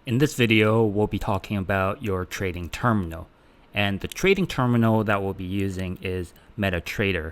In this video, we'll be talking about your trading terminal. And the trading terminal that we'll be using is MetaTrader.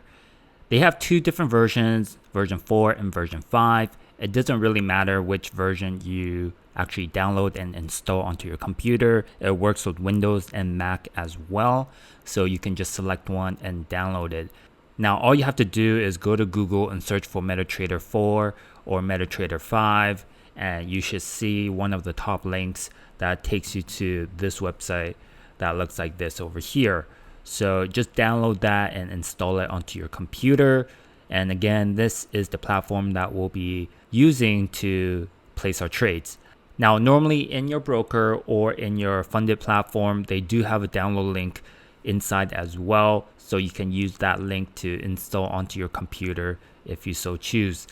They have two different versions, version 4 and version 5. It doesn't really matter which version you actually download and install onto your computer. It works with Windows and Mac as well. So you can just select one and download it. Now, all you have to do is go to Google and search for MetaTrader 4 or MetaTrader 5. And you should see one of the top links that takes you to this website that looks like this over here. So just download that and install it onto your computer. And again, this is the platform that we'll be using to place our trades. Now, normally in your broker or in your funded platform, they do have a download link inside as well. So you can use that link to install onto your computer if you so choose.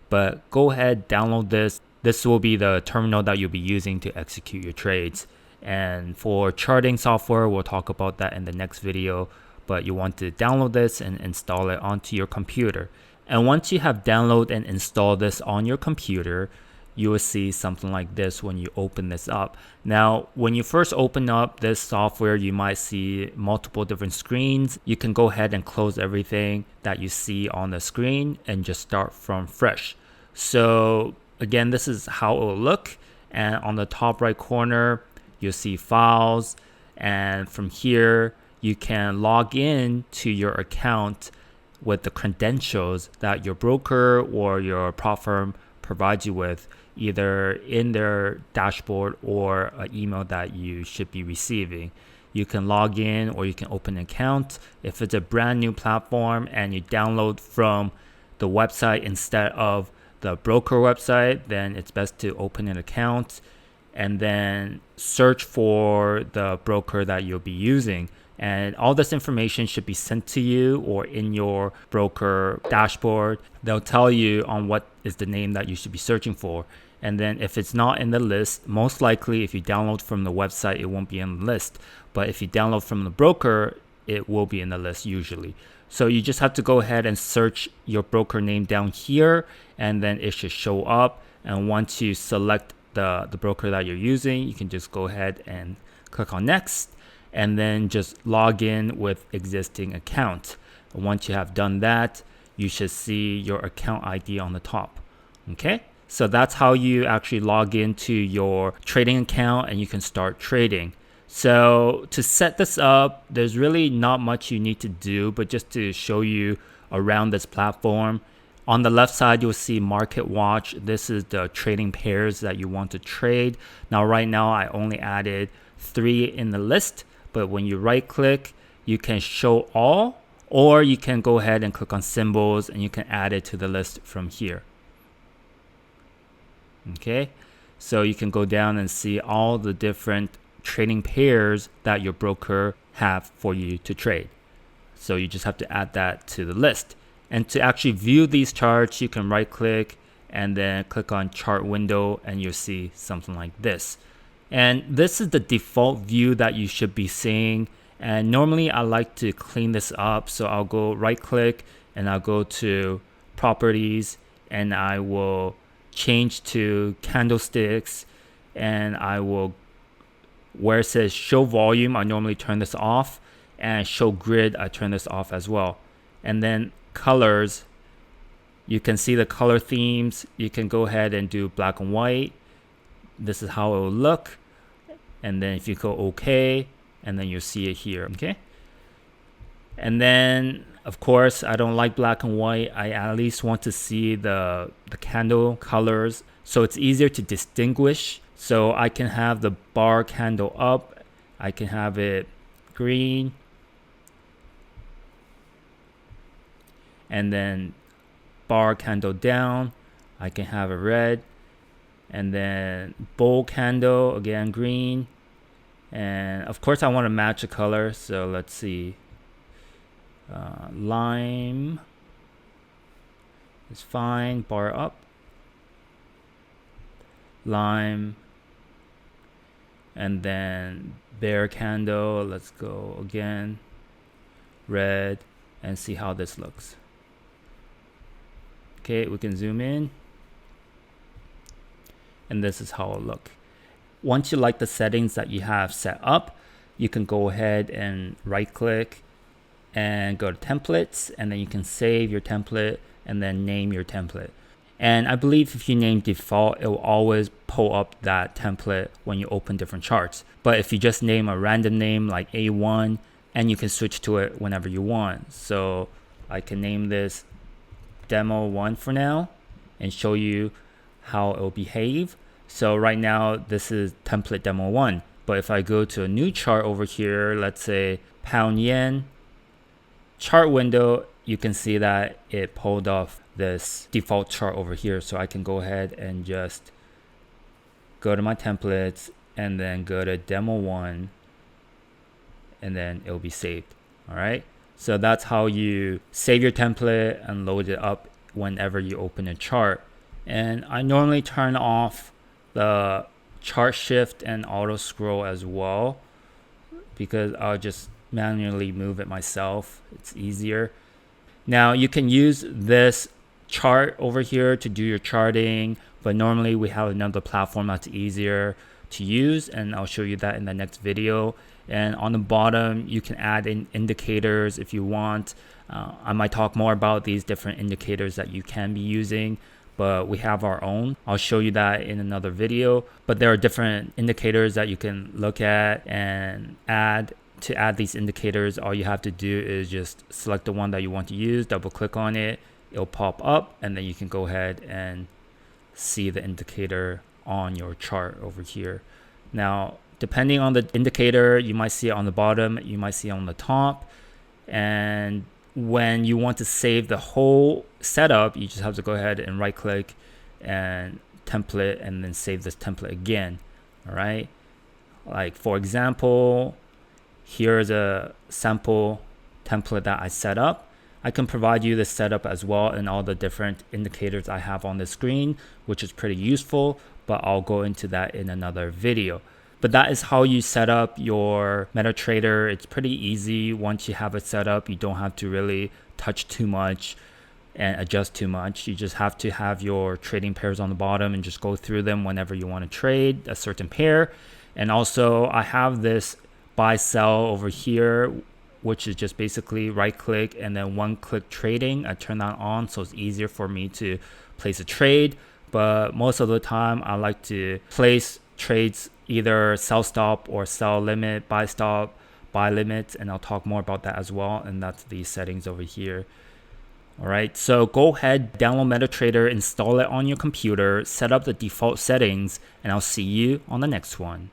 But go ahead, download this. This will be the terminal that you'll be using to execute your trades. And for charting software, we'll talk about that in the next video. But you want to download this and install it onto your computer. And once you have downloaded and installed this on your computer, you will see something like this when you open this up. Now, when you first open up this software, you might see multiple different screens. You can go ahead and close everything that you see on the screen and just start from fresh. So again, this is how it will look. And on the top right corner, you'll see files. And from here, you can log in to your account with the credentials that your broker or your prop firm provides you with, either in their dashboard or an email that you should be receiving. You can log in or you can open an account. If it's a brand new platform and you download from the website instead of the broker website, then it's best to open an account and then search for the broker that you'll be using. And all this information should be sent to you or in your broker dashboard. They'll tell you on what is the name that you should be searching for. And then if it's not in the list, most likely if you download from the website, it won't be in the list. But if you download from the broker, it will be in the list usually. So you just have to go ahead and search your broker name down here, and then it should show up. And once you select the broker that you're using, you can just go ahead and click on next, and then just log in with existing account. And once you have done that, you should see your account ID on the top. Okay, so that's how you actually log into your trading account and you can start trading. So to set this up, there's really not much you need to do, but just to show you around this platform. On the left side, you'll see Market Watch. This is the trading pairs that you want to trade. Now, right now, I only added 3 in the list, but when you right click, you can show all, or you can go ahead and click on symbols and you can add it to the list from here. Okay, so you can go down and see all the different trading pairs that your broker have for you to trade. So you just have to add that to the list. And to actually view these charts, you can right click and then click on chart window and you'll see something like this. And this is the default view that you should be seeing. And normally I like to clean this up. So I'll go right click and I'll go to properties and I will change to candlesticks, and I will, where it says show volume, I normally turn this off, and show grid, I turn this off as well. And then colors, you can see the color themes. You can go ahead and do black and white. This is how it will look. And then if you go OK, and then you'll see it here. Okay. And then of course, I don't like black and white. I at least want to see the candle colors, so it's easier to distinguish. So I can have the bar candle up, I can have it green, and then bar candle down, I can have it red, and then bowl candle, again green. And of course I want to match the color, so let's see. Lime is fine, bar up, lime, and then bear candle, let's go again, red, and see how this looks. Okay, we can zoom in, and this is how it'll look. once you like the settings that you have set up, you can go ahead and right click and go to templates, and then you can save your template and then name your template. And I believe if you name default, it will always pull up that template when you open different charts. But if you just name a random name like A1, and you can switch to it whenever you want. So I can name this demo 1 for now and show you how it will behave. So right now this is template demo 1, but if I go to a new chart over here, let's say pound yen chart window, you can see that it pulled off this default chart over here. So I can go ahead and just go to my templates and then go to demo 1, and then it'll be saved. All right, so that's how you save your template and load it up whenever you open a chart. And I normally turn off the chart shift and auto scroll as well, because I'll just manually move it myself. It's easier. Now you can use this chart over here to do your charting, but normally we have another platform that's easier to use, and I'll show you that in the next video. And on the bottom you can add in indicators if you want. I might talk more about these different indicators that you can be using, but we have our own. I'll show you that in another video. But there are different indicators that you can look at and add. To add these indicators, all you have to do is just select the one that you want to use, double click on it, it'll pop up, and then you can go ahead and see the indicator on your chart over here. Now, depending on the indicator, you might see it on the bottom, you might see it on the top. And when you want to save the whole setup, you just have to go ahead and right click and template, and then save this template again. All right, like for example, here's a sample template that I set up. I can provide you the setup as well and all the different indicators I have on the screen, which is pretty useful, but I'll go into that in another video. But that is how you set up your MetaTrader. It's pretty easy. Once you have it set up, you don't have to really touch too much and adjust too much. You just have to have your trading pairs on the bottom and just go through them whenever you want to trade a certain pair. And also I have this buy sell over here, which is just basically right click and then one click trading. I turn that on so it's easier for me to place a trade. But most of the time I like to place trades either sell stop or sell limit, buy stop, buy limits, and I'll talk more about that as well. And that's the settings over here. All right, so go ahead, download MetaTrader, install it on your computer, set up the default settings, and I'll see you on the next one.